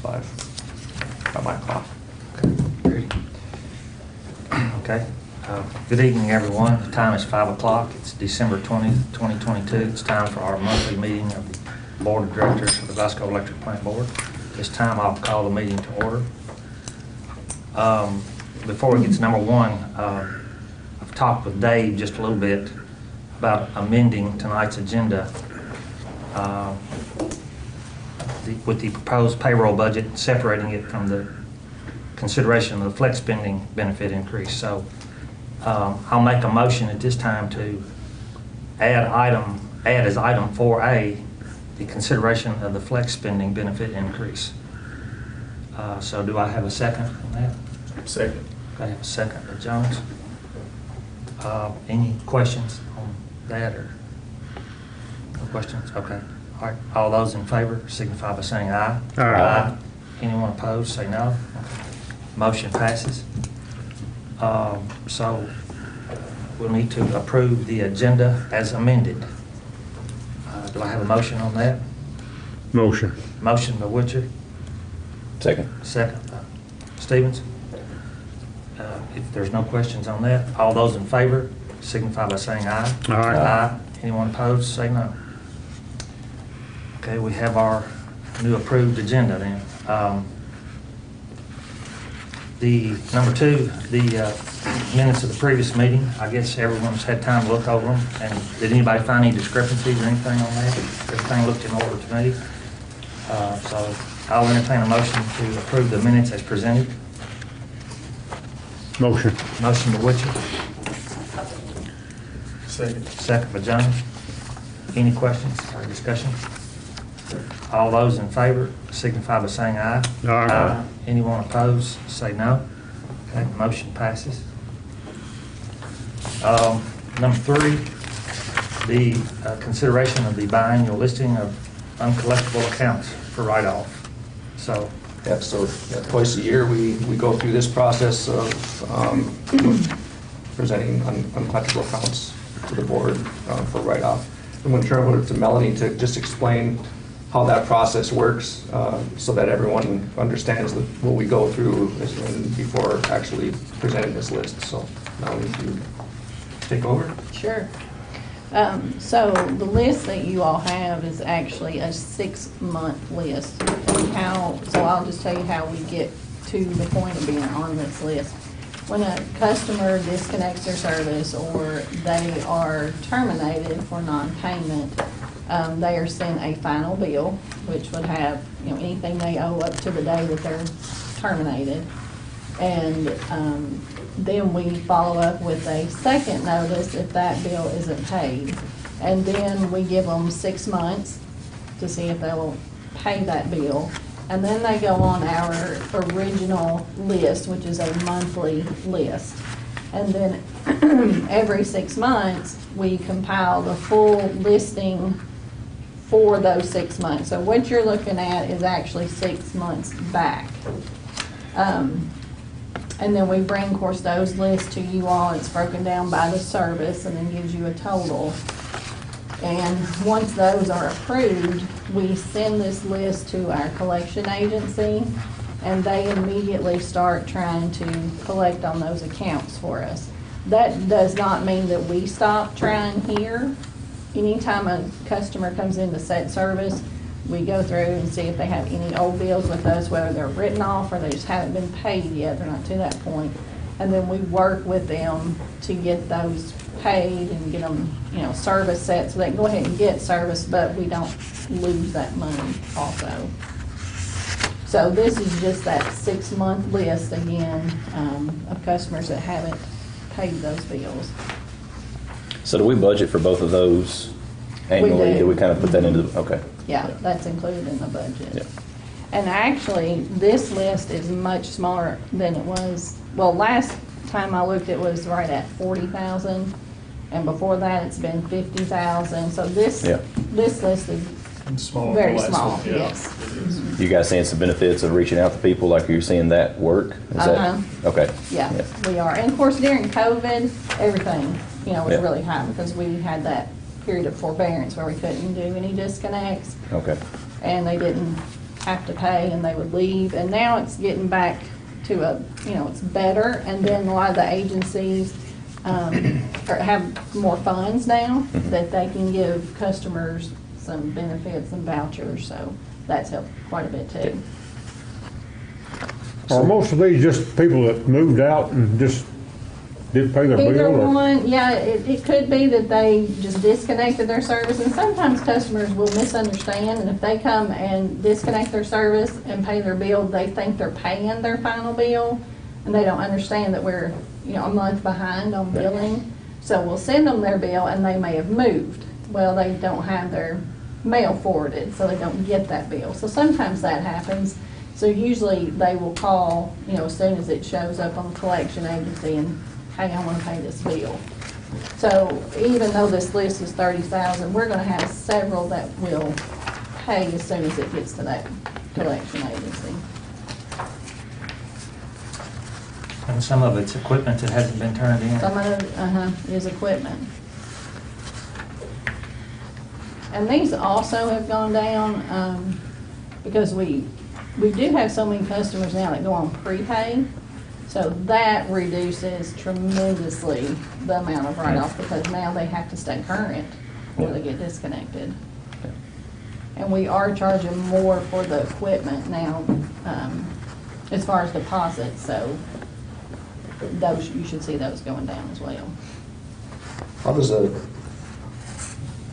5 by my clock. Okay. Good evening, everyone. The time is 5 o'clock. It's December 20th, 2022. It's time for our monthly meeting of the Board of Directors for the Glasgow Electric Plant Board. This time I'll call the meeting to order. Before we get to number one, I've talked with Dave just a little bit about amending tonight's agenda with the proposed payroll budget, separating it from the consideration of the flex spending benefit increase. So I'll make a motion at this time to add as item 4A the consideration of the flex spending benefit increase. So do I have a second on that? Second. I have a second by Jones. Any questions on that or no questions? Okay. All right. All those in favor signify by saying aye. Aye. Anyone opposed, say no. Motion passes. So we'll need to approve the agenda as amended. Do I have a motion on that? Motion. Motion by Witcher. Second. Second by Stevens. If there's no questions on that, all those in favor signify by saying aye. Aye. Aye. Anyone opposed, say no. Okay, we have our new approved agenda then. The number two, the minutes of the previous meeting. I guess everyone's had time to look over them. And did anybody find any discrepancies or anything on that? Everything looked in order to me. So I'll entertain a motion to approve the minutes as presented. Motion. Motion by Witcher. Second. Second by Jones. Any questions or discussion? All those in favor signify by saying aye. Aye. Anyone opposed, say no. Okay, motion passes. Number three, the consideration of the biannual listing of uncollectible accounts for write-off. So, Yeah, so twice a year we go through this process of presenting uncollectible accounts to the board for write-off. I'm going to turn it over to Melanie to just explain how that process works so that everyone understands what we go through before actually presenting this list. So Melanie, if you take over. Sure. So the list that you all have is actually a 6-month list. And so I'll just tell you how we get to the point of being on this list. When a customer disconnects their service or they are terminated for non-payment, they are sent a final bill, which would have anything they owe up to the day that they're terminated. And then we follow up with a second notice if that bill isn't paid. And then we give them 6 months to see if they will pay that bill. And then they go on our original list, which is a monthly list. And then every 6 months, we compile the full listing for those 6 months. So what you're looking at is actually 6 months back. And then we bring, of course, those lists to you all. It's broken down by the service and then gives you a total. And once those are approved, we send this list to our collection agency, and they immediately start trying to collect on those accounts for us. That does not mean that we stop trying here. Anytime a customer comes in to set service, we go through and see if they have any old bills with us, whether they're written off or they just haven't been paid yet. They're not to that point. And then we work with them to get those paid and get them, service set so they can go ahead and get service, but we don't lose that money also. So this is just that 6-month list again of customers that haven't paid those bills. So do we budget for both of those annually? We do. Do we kind of put that into, okay. Yeah, that's included in the budget. Yeah. And actually, this list is much smaller than it was. Well, last time I looked, it was right at 40,000, and before that, it's been 50,000. So this list is very small. Yes. You guys seeing some benefits of reaching out to people, like you're seeing that work? Is that okay? Yeah, we are. And of course, during COVID, everything was really high because we had that period of forbearance where we couldn't do any disconnects. Okay. And they didn't have to pay and they would leave. And now it's getting back to it's better. And then a lot of the agencies have more funds now that they can give customers some benefits and vouchers. So that's helped quite a bit too. Are most of these just people that moved out and just didn't pay their Either bill? Or? one, yeah, it could be that they just disconnected their service, and sometimes customers will misunderstand, and if they come and disconnect their service and pay their bill, they think they're paying their final bill, and they don't understand that we're, a month behind on billing. So we'll send them their bill, and they may have moved. Well, they don't have their mail forwarded, so they don't get that bill. So sometimes that happens. So usually they will call, as soon as it shows up on the collection agency and, hey, I want to pay this bill. So even though this list is 30,000, we're going to have several that will pay as soon as it gets to that collection agency. And some of it's equipment that hasn't been turned in. Some of it, is equipment. And these also have gone down, because we do have so many customers now that go on prepay. So that reduces tremendously the amount of write-off, because now they have to stay current or they get disconnected. And we are charging more for the equipment now, as far as deposits, so those, you should see those going down as well. How does the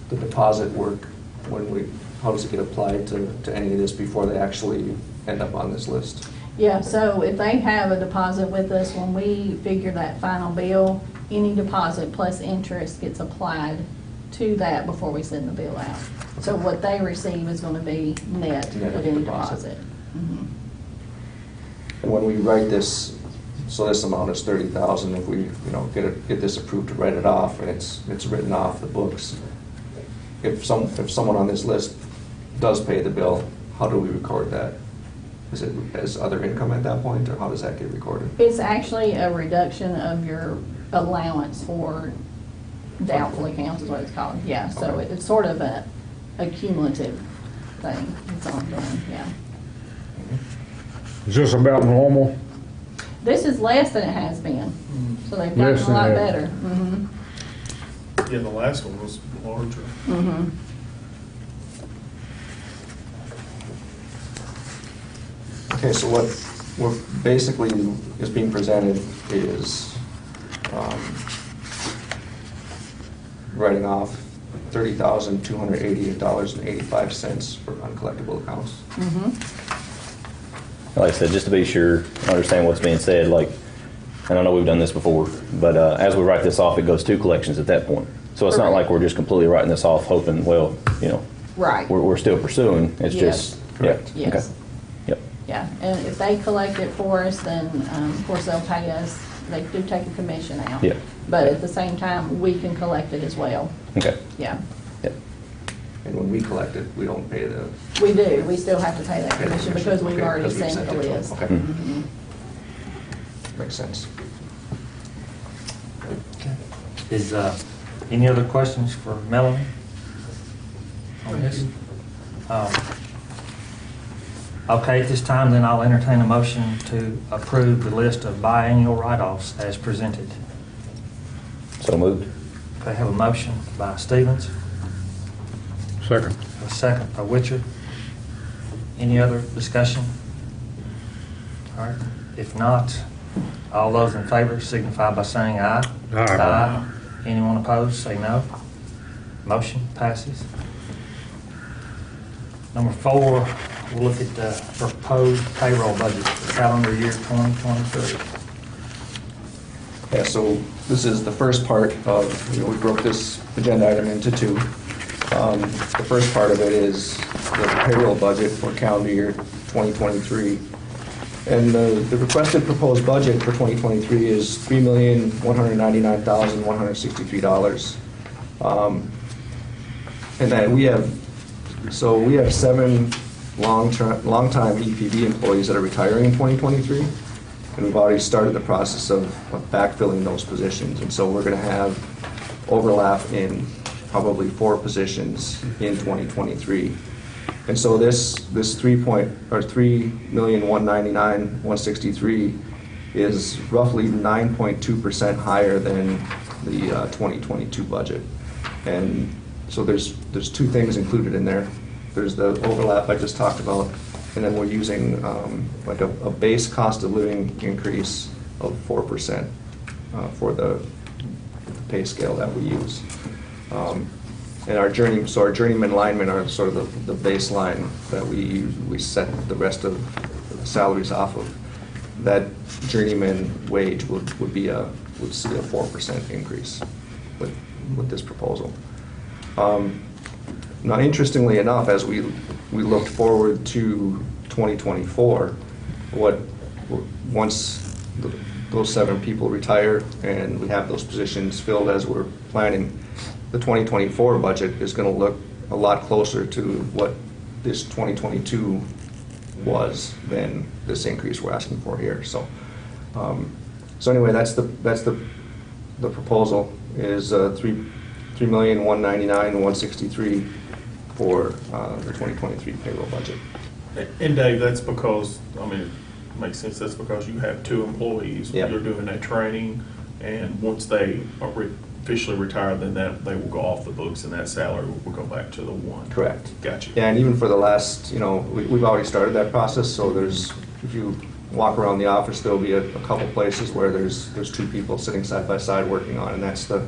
deposit work how does it get applied to any of this before they actually end up on this list? Yeah, so if they have a deposit with us, when we figure that final bill, any deposit plus interest gets applied to that before we send the bill out. So what they receive is going to be net of any deposit. Mhm. And when we write this, so this amount is 30,000, if we, get this approved to write it off and it's written off the books, if someone on this list does pay the bill, how do we record that? Is it as other income at that point, or how does that get recorded? It's actually a reduction of your allowance for doubtful accounts is what it's called. Yeah, so Okay. it's sort of a cumulative thing. It's ongoing, yeah. Is this about normal? This is less than it has been, so they've Less gotten a lot than that. better. Mm-hmm. Yeah, the last one was larger. Mm-hmm. Okay, so what basically is being presented is writing off $30,288.85 for uncollectible accounts. Mm-hmm. Like I said, just to be sure, I understand what's being said, and I know we've done this before, but as we write this off, it goes to collections at that point. So it's not Correct. like we're just completely writing this off hoping, Right. we're still pursuing. It's Yes. just, Correct. yeah. Yes. Okay. Yep. Yeah, and if they collect it for us, then, of course, they'll pay us. They do take a commission out. Yeah. But at the same time, we can collect it as well. Okay. Yeah, Yep. And when we collect it, we don't pay the, we do. We still have to pay that Pay the commission commission. because we've Okay, already because we've sent the sent it to them. list. Okay. Mhm. makes sense. Is, any other questions for Melanie on this? Okay, at this time, then I'll entertain a motion to approve the list of biannual write-offs as presented. So moved. Okay, have a motion by Stevens, Second. a second by Witcher. Any other discussion? All right, if not, all those in favor signify by saying aye. Aye. Anyone opposed, say no. Motion passes. Number 4, we'll look at the proposed payroll budget for calendar year 2023. Yeah, so this is the first part of, we broke this agenda item into two. The first part of it is the payroll budget for calendar year 2023. And the requested proposed budget for 2023 is $3,199,163. And then we have 7 long-time EPB employees that are retiring in 2023. And we've already started the process of backfilling those positions. And so we're going to have overlap in probably 4 positions in 2023. And so this 3,199,163 is roughly 9.2% higher than the 2022 budget. And so there's two things included in there. There's the overlap I just talked about, and then we're using like a base cost of living increase of 4% for the pay scale that we use. And our journeyman linemen are sort of the baseline that we set the rest of the salaries off of. That journeyman wage would see a 4% increase with this proposal. Now, interestingly enough, as we looked forward to 2024, once those 7 people retire and we have those positions filled as we're planning, the 2024 budget is going to look a lot closer to what this 2022 was than this increase we're asking for here. So anyway, that's the proposal is 3,199,163 for the 2023 payroll budget. And Dave, that's because, I mean, it makes sense, that's because you have 2 employees. Yep. You're doing that training, and once they are officially retired, then they will go off the books, and that salary will go back to the 1. Correct. Gotcha. Yeah, and even for the last, we've already started that process, so if you walk around the office, there'll be a couple places where there's 2 people sitting side by side working on, and that's the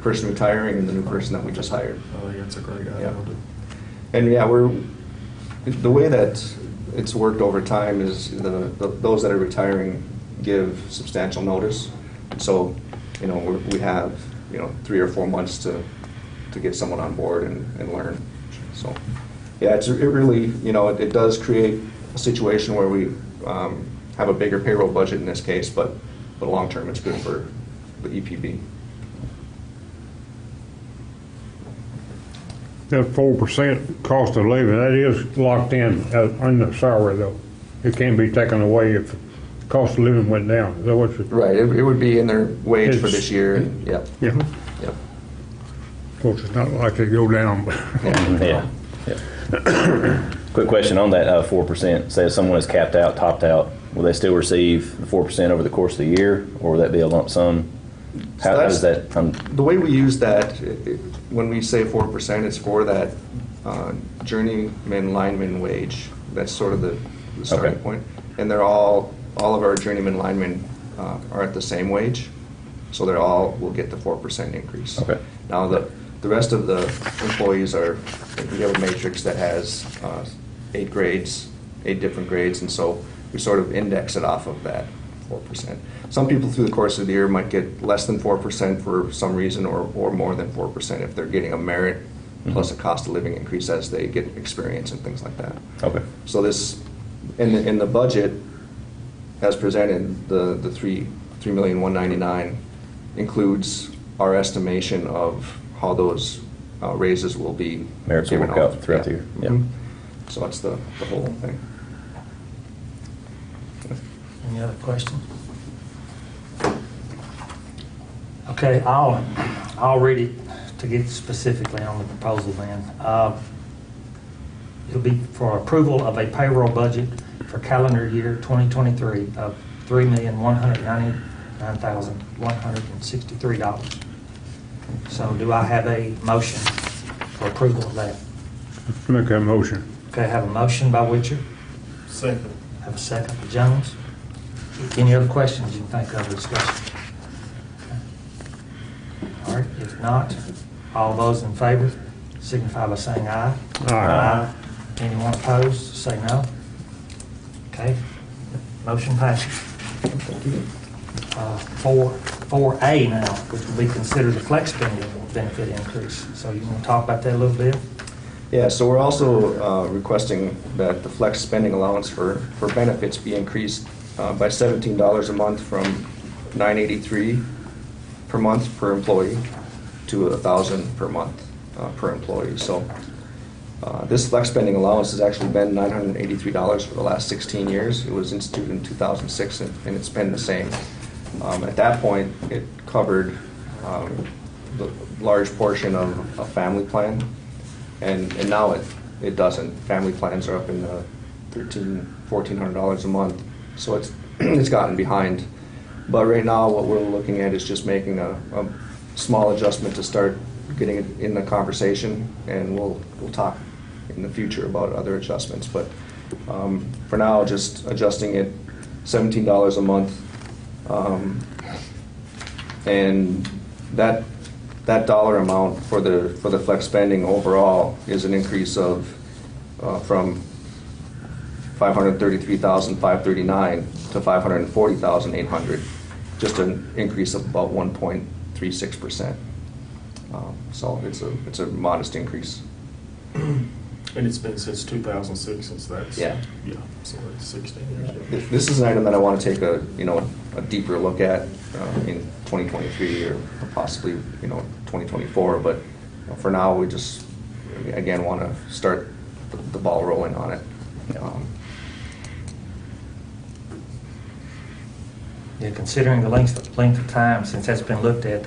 person retiring and the new person that we just hired. Oh, yeah, that's a great idea. Yeah. And yeah, the way that it's worked over time is those that are retiring give substantial notice. So, we have 3 or 4 months to get someone on board and learn. So, yeah, it really it does create a situation where we have a bigger payroll budget in this case, but long term it's good for the EPB. That 4% cost of living, that is locked in the salary though. It can't be taken away if the cost of living went down. Is that what you? Right, it would be in their wage for this year. And, Yeah. Yep. Of course, it's not likely to go down, but. Yeah. Quick question on that 4%. Say if someone is capped out, topped out, will they still receive the 4% over the course of the year, or will that be a lump sum? How does that? The way we use that, when we say 4%, it's for that journeyman lineman wage. That's sort of the starting Okay. point. And they're all of our journeyman linemen are at the same wage, so will get the 4% increase. Okay. Now the rest of the employees we have a matrix that has 8 grades, 8 different grades, and so we sort of index it off of that 4%. Some people through the course of the year might get less than 4% for some reason, or more than 4% if they're getting a merit plus a cost of living increase as they get experience and things like that. Okay. So this, in the budget, as presented, the 3,199,000 includes our estimation of how those raises will be Merits will given work out throughout the year. Yeah. Mhm. So that's the whole thing. Any other questions? Okay, I'll read it to get specifically on the proposal then. It'll be for approval of a payroll budget for calendar year 2023 of $3,199,163. So do I have a motion for approval of that? Make that motion. Okay, I have a motion by Witcher. Second. Have a second by Jones. Any other questions you can think of or discussion? All right, if not, all those in favor signify by saying aye. Aye. Anyone opposed, say no. Okay, motion passes. 4A now, which will be considered the flex spending benefit increase. So you want to talk about that a little bit? Yeah, so we're also requesting that the flex spending allowance for benefits be increased by $17 a month from $983 per month per employee to $1,000 per month per employee. So this flex spending allowance has actually been $983 for the last 16 years. It was instituted in 2006, and it's been the same. At that point, it covered the large portion of a family plan, and now it doesn't. Family plans are up in the $1,400 a month, so it's it's gotten behind. But right now, what we're looking at is just making a small adjustment to start getting it in the conversation, and we'll talk in the future about other adjustments. But for now, just adjusting it $17 a month, and that dollar amount for the flex spending overall is an increase of from $533,539 to $540,800, just an increase of about 1.36%. So it's a modest increase. And it's been since 2006, since that's. Yeah. Yeah, so that's 16 years. This is an item that I want to take a deeper look at in 2023 or possibly 2024. But for now, we just again want to start the ball rolling on it. Yeah, considering the length of time since that's been looked at,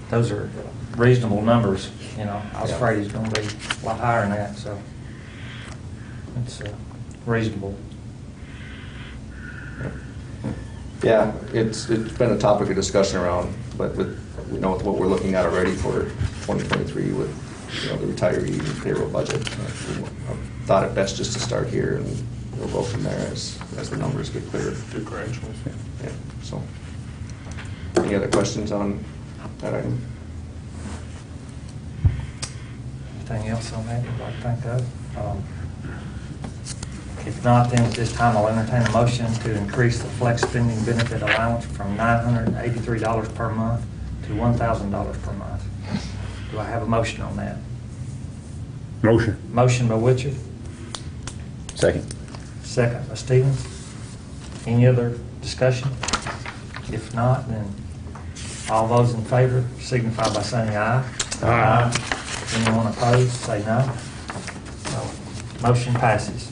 those are reasonable numbers. I was afraid it's going to be a lot higher than that, so it's reasonable. Yeah, it's been a topic of discussion around, but with with what we're looking at already for 2023 with the retiree and payroll budget, I thought it best just to start here, and we'll go from there as the numbers get clearer. Do gradually. Yeah. So, any other questions on that item? Anything else on that you'd like to think of? If not, then at this time I'll entertain a motion to increase the flex spending benefit allowance from $983 per month to $1,000 per month. Do I have a motion on that? Motion. Motion by Witcher, Second. second by Stevens. Any other discussion? If not, then all those in favor signify by saying aye. Aye. Anyone opposed, say no. Motion passes.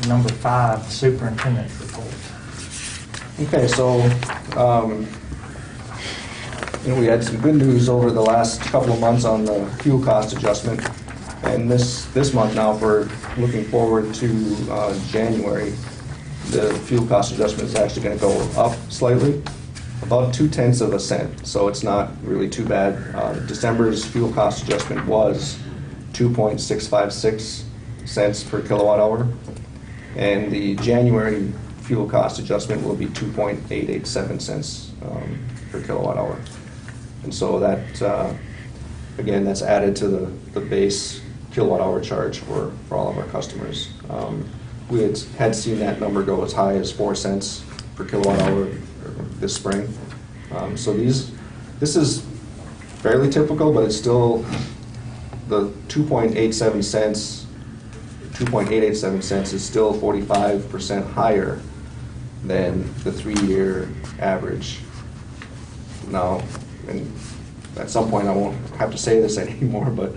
Number 5, superintendent's report. Okay, so we had some good news over the last couple of months on the fuel cost adjustment, and this month now, we're looking forward to January. The fuel cost adjustment is actually going to go up slightly, about 0.2 cents. So it's not really too bad. December's fuel cost adjustment was 2.656 cents per kilowatt hour, and the January fuel cost adjustment will be 2.887 cents per kilowatt hour. And so that, again, that's added to the base kilowatt hour charge for all of our customers. We had seen that number go as high as 4 cents per kilowatt hour this spring. So this is fairly typical, but it's still the 2.87 cents is still 45% higher than the 3-year average. Now, and at some point I won't have to say this anymore, but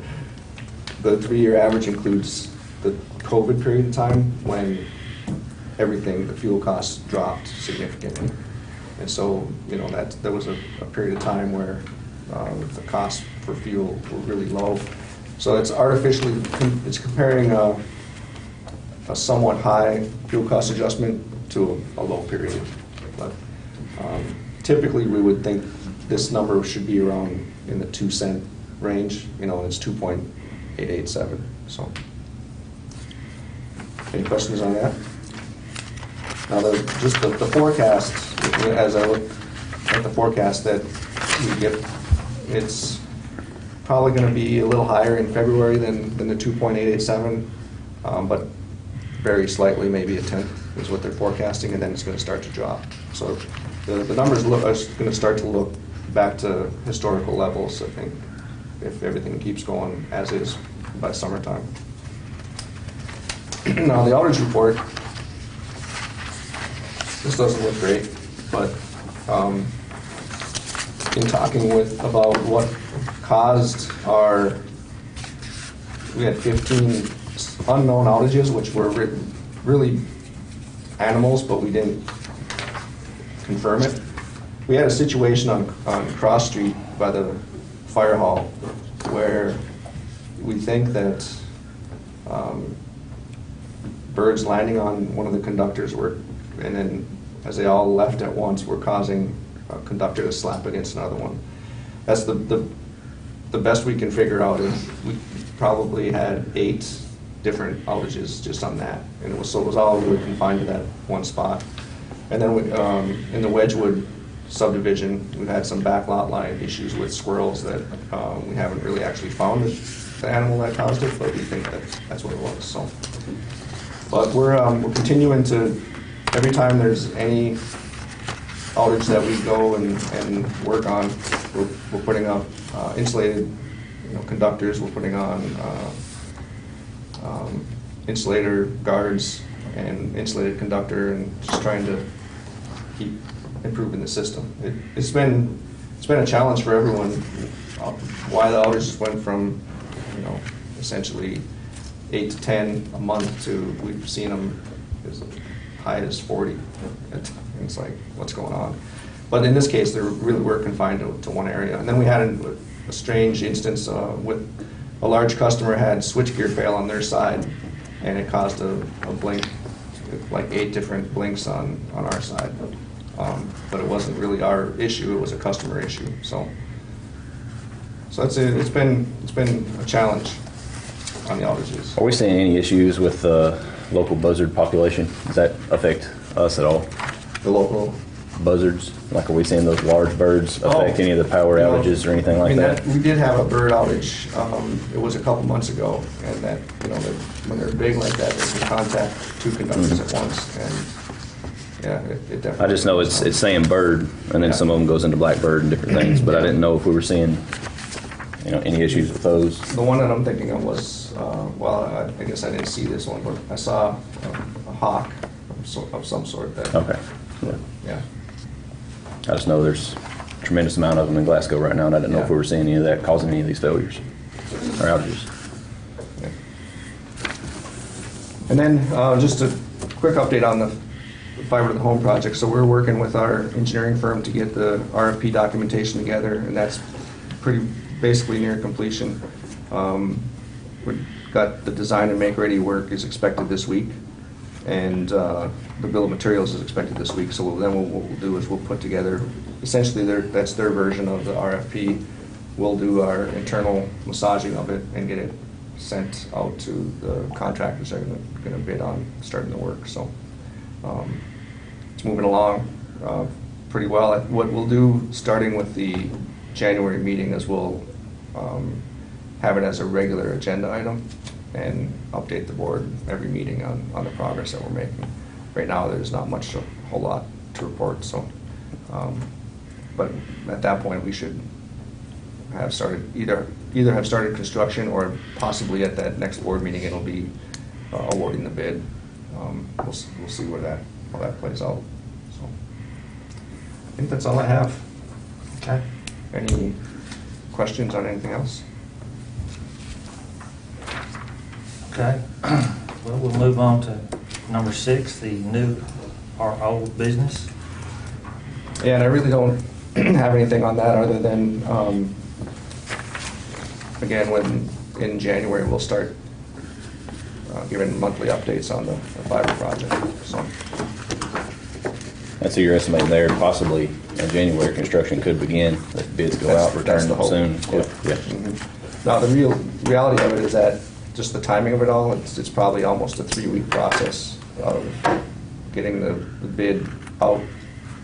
the 3-year average includes the COVID period of time when the fuel costs dropped significantly. And so, there was a period of time where the costs for fuel were really low. So it's it's comparing a somewhat high fuel cost adjustment to a low period. But typically we would think this number should be around in the 2 cent range, and it's 2.887. So, any questions on that? Now, just the forecast, as I look at the forecast that we get, it's probably going to be a little higher in February than the 2.887, but very slightly, maybe 1/10 is what they're forecasting, and then it's going to start to drop. So the numbers are going to start to look back to historical levels, I think, if everything keeps going as is by summertime. Now, the outage report, this doesn't look great, but in talking about what caused we had 15 unknown outages, which were really animals, but we didn't confirm it. We had a situation on Cross Street by the fire hall where we think that birds landing on one of the conductors were, and then as they all left at once, were causing a conductor to slap against another one. That's the best we can figure out. Is we probably had 8 different outages just on that, and it was all really confined to that one spot. And then in the Wedgwood subdivision, we've had some back lot line issues with squirrels that we haven't really actually found the animal that caused it, but we think that's what it was. So, but we're continuing to, every time there's any outage that we go and work on, we're putting up insulated, conductors. We're putting on insulator guards and insulated conductor, and just trying to keep improving the system. It's been a challenge for everyone. Why the outages went from essentially 8 to 10 a month to we've seen them as high as 40. It's like, what's going on? But in this case, they really were confined to one area. And then we had a strange instance with a large customer had switchgear fail on their side, and it caused a blink, like 8 different blinks on our side. But it wasn't really our issue; it was a customer issue. So that's it. It's been a challenge on the outages. Are we seeing any issues with the local buzzard population? Does that affect us at all? The local Buzzards? Like, are we seeing those large birds affect any of the power outages or anything like that? We did have a bird outage. It was a couple months ago, and that when they're big like that, they can contact 2 conductors at once, and yeah, it definitely. I just know it's saying bird, and then some of them goes into blackbird and different things, but I didn't know if we were seeing any issues with those. The one that I'm thinking of was, well, I guess I didn't see this one, but I saw a hawk of some sort that. Okay. Yeah. I just know there's a tremendous amount of them in Glasgow right now, and I didn't know if we were seeing any of that causing any of these failures or outages. Yeah. And then just a quick update on the fiber to the home project. So we're working with our engineering firm to get the RFP documentation together, and that's basically near completion. We've got the design and make ready work is expected this week, and the bill of materials is expected this week. So then what we'll do is we'll put together, essentially that's their version of the RFP. We'll do our internal massaging of it and get it sent out to the contractors that are going to bid on starting the work. So it's moving along pretty well. What we'll do, starting with the January meeting, is we'll have it as a regular agenda item and update the board every meeting on the progress that we're making. Right now, there's not a whole lot to report. So, but at that point, we should have started either have started construction, or possibly at that next board meeting, it'll be awarding the bid. We'll see how that plays out. So, I think that's all I have. Okay. Any questions on anything else? Okay. Well, we'll move on to number 6, the new or old business. Yeah, and I really don't have anything on that other than, again, when in January we'll start giving monthly updates on the fiber project. So. And so you're estimating there possibly in January construction could begin if bids go out, return soon. Yeah. Mm-hmm. Now, the reality of it is that just the timing of it all, it's probably almost a 3-week process of getting the bid out,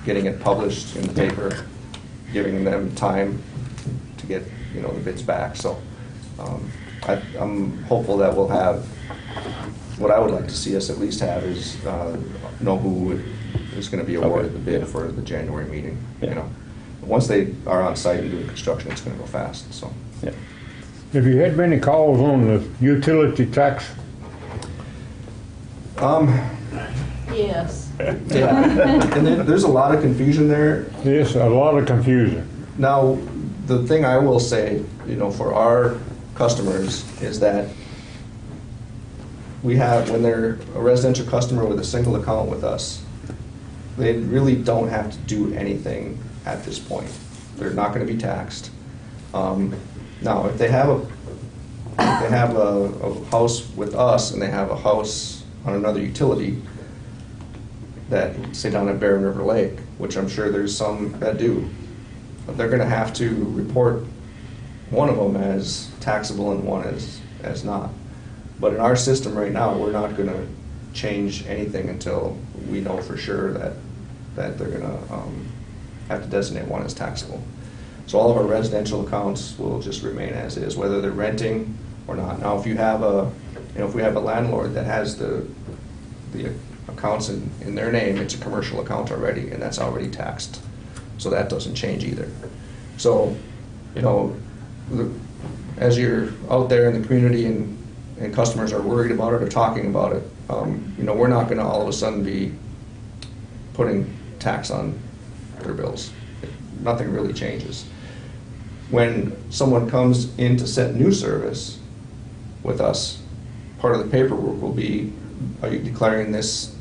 getting it published in the paper, giving them time to get the bids back. So I'm hopeful that we'll have, what I would like to see us at least have is know who is going to be awarded the bid for the January meeting. Yeah. Once they are on site and doing construction, it's going to go fast. So. Yeah. Have you had many calls on the utility tax? Yes. Yeah, and there's a lot of confusion there. Yes, a lot of confusion. Now, the thing I will say, for our customers is that we have, when they're a residential customer with a single account with us, they really don't have to do anything at this point. They're not going to be taxed. Now, if they have a house with us and they have a house on another utility that, say down at Barren River Lake, which I'm sure there's some that do, they're gonna have to report one of them as taxable and one as not. But in our system right now, we're not gonna change anything until we know for sure that they're gonna have to designate one as taxable. So all of our residential accounts will just remain as is, whether they're renting or not. Now, if you have if we have a landlord that has the accounts in their name, it's a commercial account already, and that's already taxed. So that doesn't change either. So, as you're out there in the community and customers are worried about it or talking about it, we're not gonna all of a sudden be putting tax on their bills. Nothing really changes. When someone comes in to set new service with us, part of the paperwork will be, are you declaring this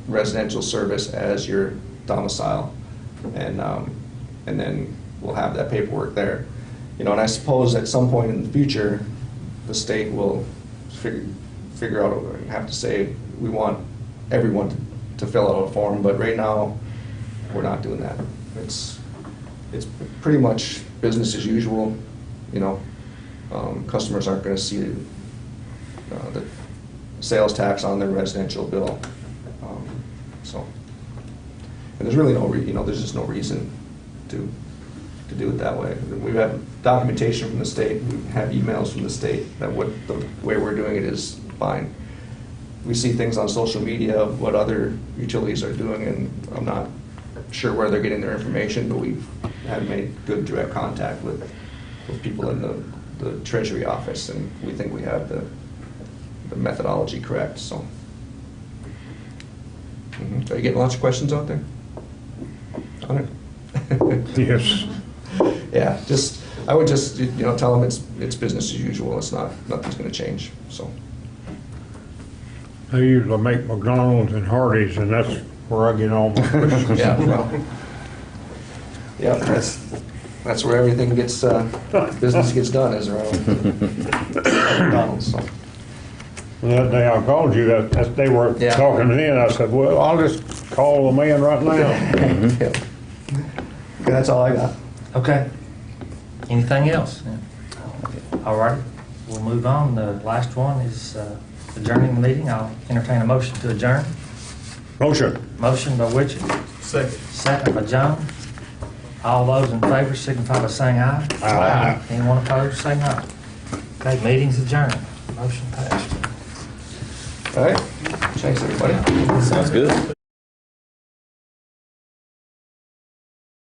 residential service as your domicile? And then we'll have that paperwork there. And I suppose at some point in the future, the state will figure out and have to say, we want everyone to fill out a form, but right now, we're not doing that. It's pretty much business as usual. Customers aren't going to see the sales tax on their residential bill. And there's really there's just no reason to do it that way. We have documentation from the state, we have emails from the state that the way we're doing it is fine. We see things on social media of what other utilities are doing, and I'm not sure where they're getting their information, but we have made good direct contact with people in the Treasury office, and we think we have the methodology correct. So, Are you getting lots of questions out there on it? Yes. Yeah, I would just tell them it's business as usual. Nothing's going to change. So. I usually make McDonald's and Hardee's, and that's where I get all my questions. Yeah, well, yeah, that's where everything gets business gets done, is around McDonald's. So. Well, that day I called you, that they were Yeah. talking to me, and I said, well, I'll just call the man right now. Yeah. Okay, that's all I got. Okay. Anything else? All right, we'll move on. The last one is adjourning the meeting. I'll entertain a motion to adjourn. Motion. Motion by Witcher. Second. Second by Jones. All those in favor signify by saying aye. Aye. Anyone opposed, say no. Okay, meeting's adjourned. Motion passed. All right. Thanks, everybody. Sounds good.